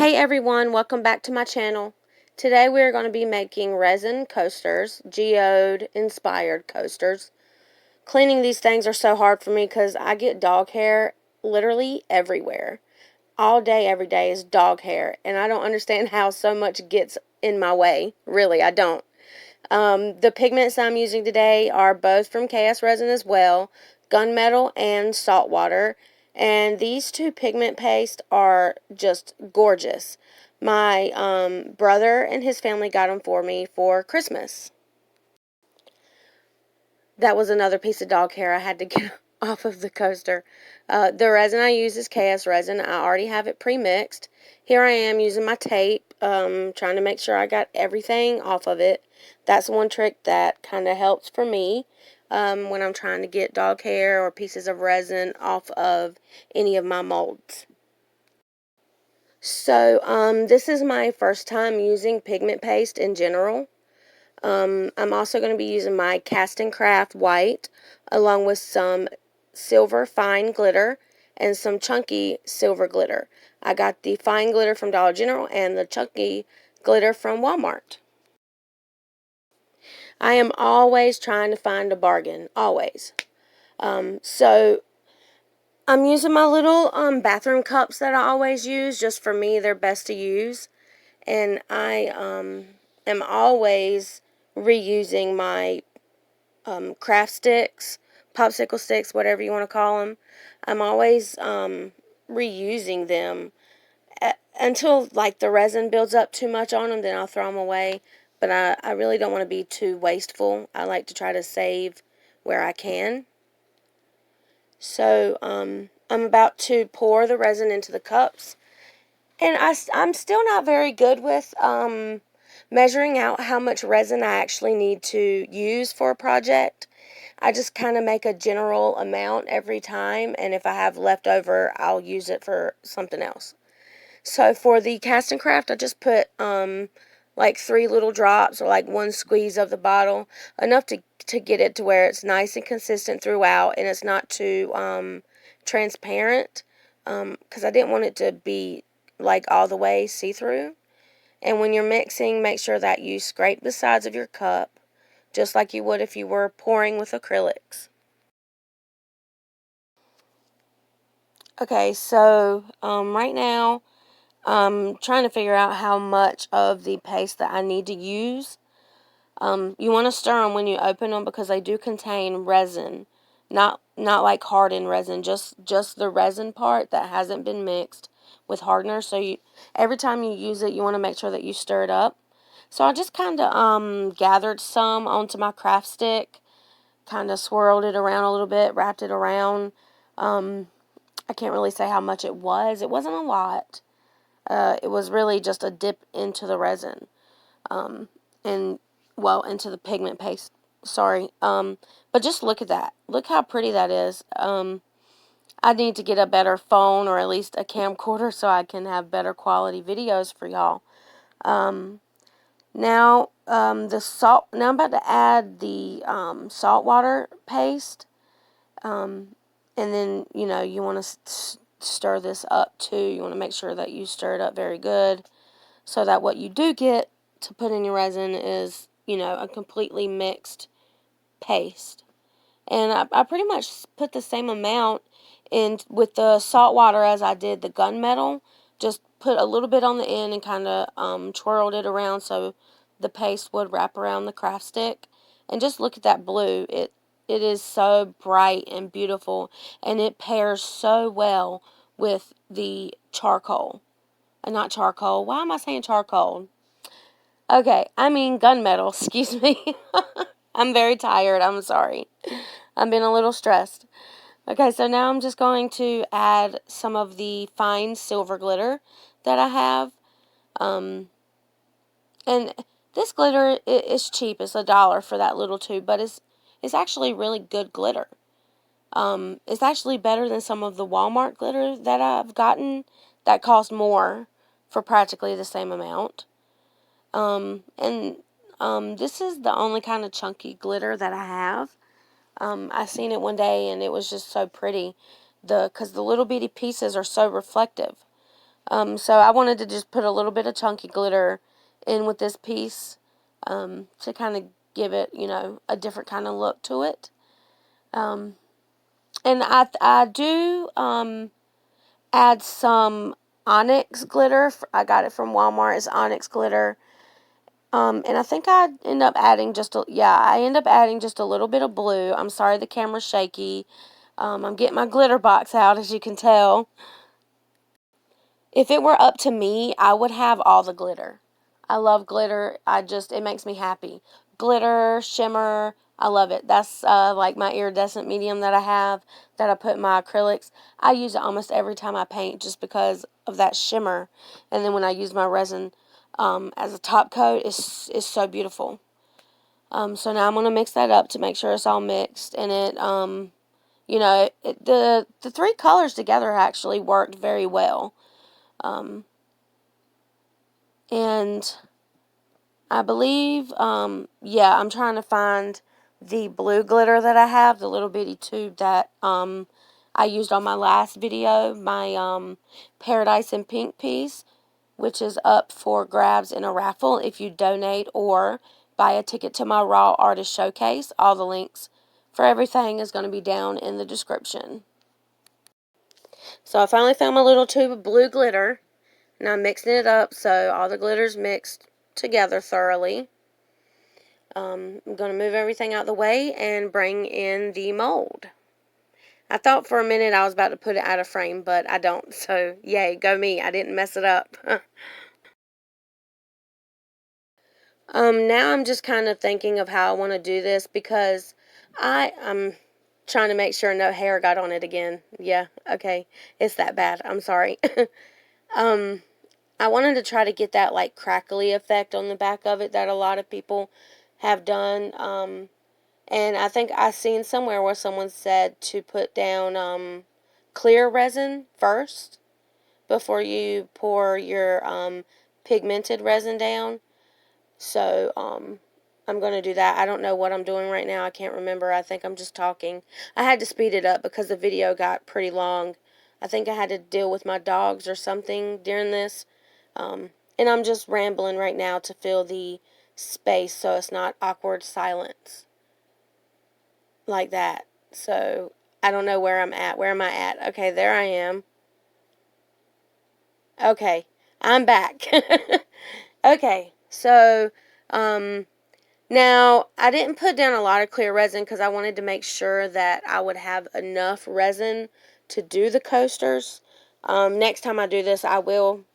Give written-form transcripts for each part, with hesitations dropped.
Hey everyone, welcome back to my channel. Today we are going to be making resin coasters, Geode inspired coasters. Cleaning these things are so hard for me because I get dog hair literally everywhere. All day, every day is dog hair, and I don't understand how so much gets in my way. Really, I don't. The pigments I'm using today are both from KS Resin as well, gunmetal and saltwater. And these two pigment pastes are just gorgeous. My brother and his family got them for me for Christmas. That was another piece of dog hair I had to get off of the coaster. The resin I use is KS resin. I already have it pre-mixed. Here I am using my tape, trying to make sure I got everything off of it. That's one trick that kind of helps for me when I'm trying to get dog hair or pieces of resin off of any of my molds. So this is my first time using pigment paste in general. I'm also going to be using my Cast and Craft white along with some silver fine glitter and some chunky silver glitter. I got the fine glitter from Dollar General and the chunky glitter from Wal-Mart. I am always trying to find a bargain, always. So I'm using my little bathroom cups that I always use. Just for me, they're best to use. And I am always reusing my craft sticks, popsicle sticks, whatever you want to call them. I'm always reusing them until like the resin builds up too much on them, then I'll throw them away. But I really don't want to be too wasteful. I like to try to save where I can. So I'm about to pour the resin into the cups. And I'm still not very good with measuring out how much resin I actually need to use for a project. I just kind of make a general amount every time, and if I have leftover, I'll use it for something else. So for the Cast and Craft, I just put like 3 little drops or like 1 squeeze of the bottle, enough to get it to where it's nice and consistent throughout, and it's not too transparent, because I didn't want it to be like all the way see-through. And when you're mixing, make sure that you scrape the sides of your cup just like you would if you were pouring with acrylics. Okay, so right now I'm trying to figure out how much of the paste that I need to use. You want to stir them when you open them because they do contain resin, not like hardened resin, just the resin part that hasn't been mixed with hardener. So every time you use it, you want to make sure that you stir it up. So I just kind of gathered some onto my craft stick, kind of swirled it around a little bit, wrapped it around. I can't really say how much it was. It wasn't a lot. It was really just a dip into the resin, and well, into the pigment paste. Sorry. But just look at that. Look how pretty that is. I need to get a better phone or at least a camcorder so I can have better quality videos for y'all. Now, the salt. Now I'm about to add the saltwater paste, and then you want to stir this up too. You want to make sure that you stir it up very good, so that what you do get to put in your resin is a completely mixed paste. And I pretty much put the same amount in with the salt water as I did the gunmetal. Just put a little bit on the end and kind of twirled it around so the paste would wrap around the craft stick. And just look at that blue. It is so bright and beautiful, and it pairs so well with the charcoal. Not charcoal. Why am I saying charcoal? Okay, I mean gunmetal. Excuse me. I'm very tired. I'm sorry. I've been a little stressed. Okay, so now I'm just going to add some of the fine silver glitter that I have. And this glitter is cheap. It's $1 for that little tube, but it's actually really good glitter. It's actually better than some of the Wal-Mart glitter that I've gotten that cost more for practically the same amount. And this is the only kind of chunky glitter that I have. I seen it one day and it was just so pretty. Because the little bitty pieces are so reflective. So I wanted to just put a little bit of chunky glitter in with this piece to kind of give it, a different kind of look to it. And I do add some onyx glitter. I got it from Walmart. It's onyx glitter. And I think I end up adding just a little bit of blue. I'm sorry the camera's shaky. I'm getting my glitter box out, as you can tell. If it were up to me, I would have all the glitter. I love glitter. It makes me happy. Glitter, shimmer, I love it. That's like my iridescent medium that I have that I put in my acrylics. I use it almost every time I paint just because of that shimmer. And then when I use my resin as a top coat, it's so beautiful. So now I'm going to mix that up to make sure it's all mixed. And the three colors together actually worked very well. And I believe, I'm trying to find the blue glitter that I have, the little bitty tube that I used on my last video, my Paradise in Pink piece, which is up for grabs in a raffle if you donate or buy a ticket to my Raw Artist Showcase. All the links for everything is going to be down in the description. So I finally found my little tube of blue glitter, and I'm mixing it up so all the glitter's mixed together thoroughly. I'm going to move everything out of the way and bring in the mold. I thought for a minute I was about to put it out of frame, but I don't. So, yay, go me. I didn't mess it up. Now I'm just kind of thinking of how I want to do this because I'm trying to make sure no hair got on it again. Yeah, okay. It's that bad. I'm sorry. I wanted to try to get that like crackly effect on the back of it that a lot of people have done. And I think I seen somewhere where someone said to put down clear resin first before you pour your pigmented resin down. So I'm going to do that. I don't know what I'm doing right now. I can't remember. I think I'm just talking. I had to speed it up because the video got pretty long. I think I had to deal with my dogs or something during this. And I'm just rambling right now to fill the space so it's not awkward silence like that. So I don't know where I'm at. Where am I at? Okay, there I am. Okay, I'm back. Okay, so now I didn't put down a lot of clear resin because I wanted to make sure that I would have enough resin to do the coasters. Next time I do this, I will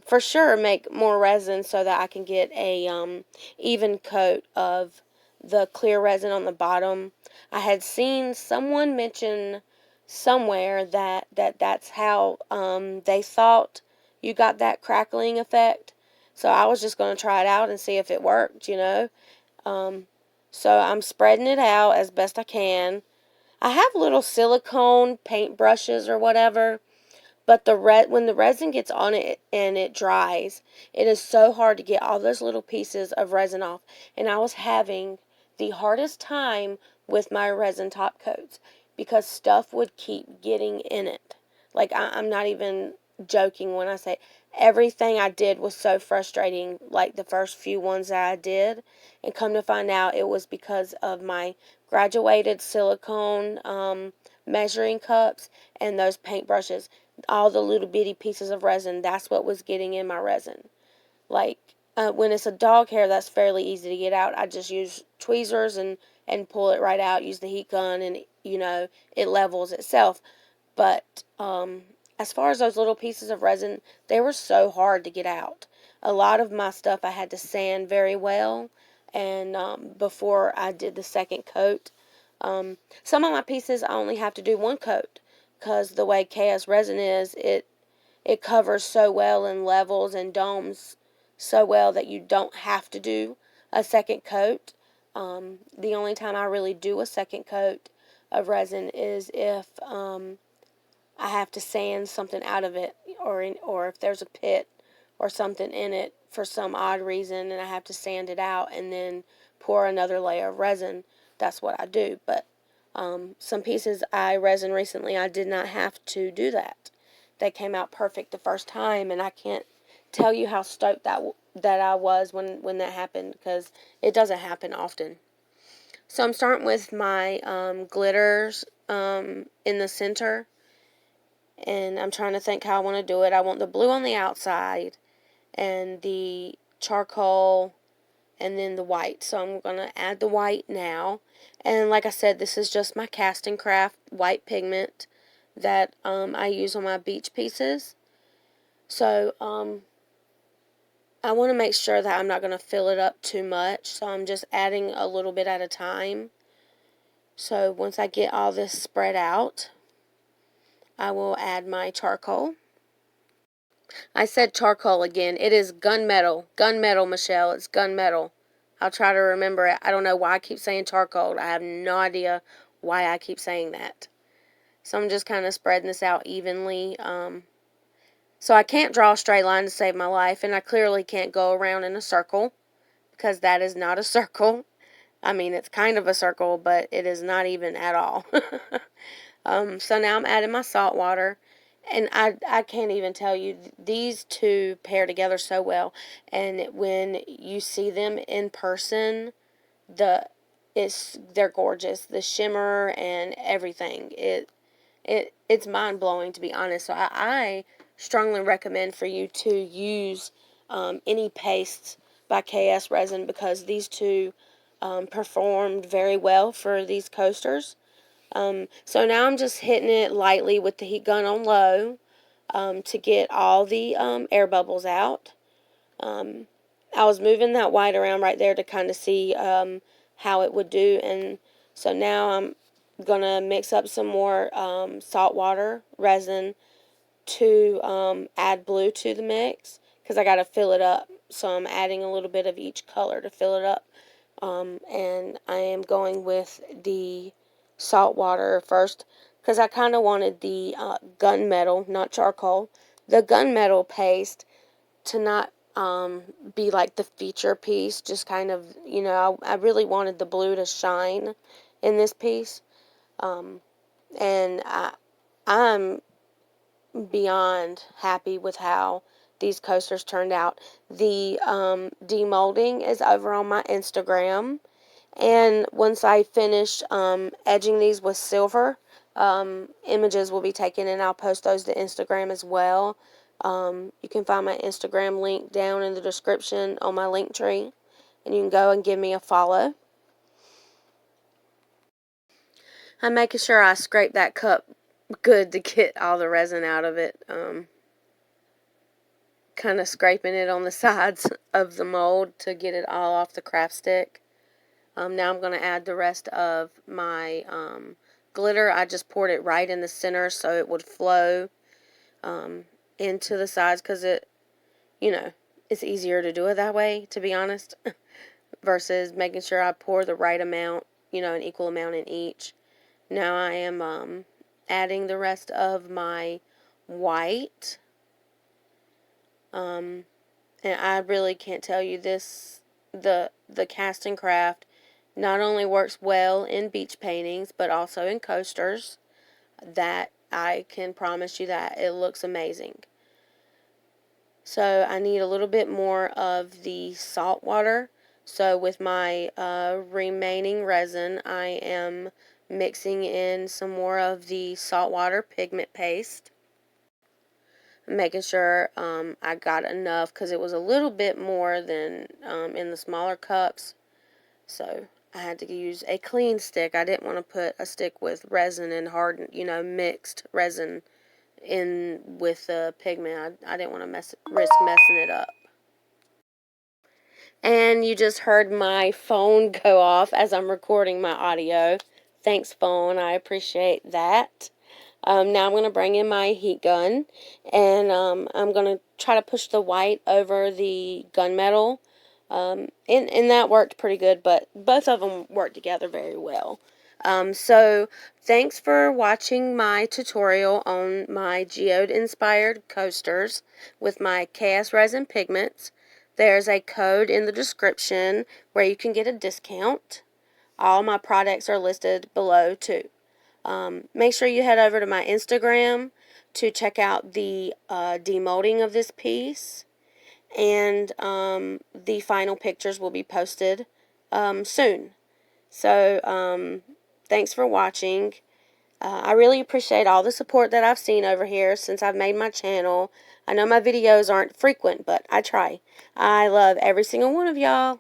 for sure make more resin so that I can get a even coat of the clear resin on the bottom. I had seen someone mention somewhere that's how they thought you got that crackling effect. So I was just going to try it out and see if it worked. So I'm spreading it out as best I can. I have little silicone paint brushes or whatever, but when the resin gets on it and it dries, it is so hard to get all those little pieces of resin off. And I was having the hardest time with my resin top coats because stuff would keep getting in it. Like I'm not even joking when I say everything I did was so frustrating, like the first few ones that I did. And come to find out it was because of my graduated silicone measuring cups and those paint brushes, all the little bitty pieces of resin, that's what was getting in my resin. Like, when it's a dog hair, that's fairly easy to get out. I just use tweezers and pull it right out, use the heat gun, and, it levels itself. But, as far as those little pieces of resin, they were so hard to get out. A lot of my stuff I had to sand very well, and, before I did the second coat. Some of my pieces I only have to do one coat because the way KS resin is, it covers so well and levels and domes so well that you don't have to do a second coat. The only time I really do a second coat of resin is if I have to sand something out of it, or if there's a pit or something in it for some odd reason and I have to sand it out and then pour another layer of resin. That's what I do. But some pieces I resin recently, I did not have to do that. they came out perfect the first time, and I can't tell you how stoked that I was when that happened, because it doesn't happen often. So I'm starting with my glitters in the center, and I'm trying to think how I want to do it. I want the blue on the outside and the charcoal and then the white. So I'm going to add the white now. And like I said, this is just my Cast and Craft white pigment that I use on my beach pieces. So I want to make sure that I'm not going to fill it up too much. So I'm just adding a little bit at a time. So once I get all this spread out, I will add my charcoal. I said charcoal again. It is gunmetal. Gunmetal, Michelle. It's gunmetal. I'll try to remember it. I don't know why I keep saying charcoal. I have no idea why I keep saying that. So I'm just kind of spreading this out evenly. So I can't draw a straight line to save my life, and I clearly can't go around in a circle, because that is not a circle. I mean, it's kind of a circle, but it is not even at all. So now I'm adding my salt water. And I can't even tell you, these two pair together so well. And when you see them in person, they're gorgeous. The shimmer and everything. It's mind blowing, to be honest. So I strongly recommend for you to use any pastes by KS Resin, because these two performed very well for these coasters. So now I'm just hitting it lightly with the heat gun on low to get all the air bubbles out. I was moving that white around right there to kind of see how it would do. And so now I'm going to mix up some more salt water resin to add blue to the mix, because I got to fill it up. So I'm adding a little bit of each color to fill it up. And I am going with the salt water first, because I kind of wanted the gunmetal, not charcoal, the gunmetal paste to not be like the feature piece, just kind of, I really wanted the blue to shine in this piece. And I'm beyond happy with how these coasters turned out. The demolding is over on my Instagram. And once I finish edging these with silver, images will be taken, and I'll post those to Instagram as well. You can find my Instagram link down in the description on my link tree, and you can go and give me a follow. I'm making sure I scrape that cup good to get all the resin out of it. Kind of scraping it on the sides of the mold to get it all off the craft stick. Now I'm going to add the rest of my glitter. I just poured it right in the center so it would flow into the sides, because it's easier to do it that way, to be honest, versus making sure I pour the right amount, an equal amount in each. Now I am adding the rest of my white. And I really can't tell you this, the Cast and Craft not only works well in beach paintings, but also in coasters. That I can promise you that it looks amazing. So I need a little bit more of the salt water. So with my remaining resin, I am mixing in some more of the saltwater pigment paste. Making sure I got enough, because it was a little bit more than in the smaller cups. So I had to use a clean stick. I didn't want to put a stick with resin and hardened, mixed resin in with the pigment. I didn't want to risk messing it up. And you just heard my phone go off as I'm recording my audio. Thanks, phone. I appreciate that. Now I'm going to bring in my heat gun, and I'm going to try to push the white over the gunmetal. And that worked pretty good, but both of them worked together very well. So thanks for watching my tutorial on my Geode inspired coasters with my KS Resin pigments. There's a code in the description where you can get a discount. All my products are listed below too. Make sure you head over to my Instagram. to check out the demolding of this piece, and the final pictures will be posted soon. So thanks for watching. I really appreciate all the support that I've seen over here since I've made my channel. I know my videos aren't frequent, but I try. I love every single one of y'all.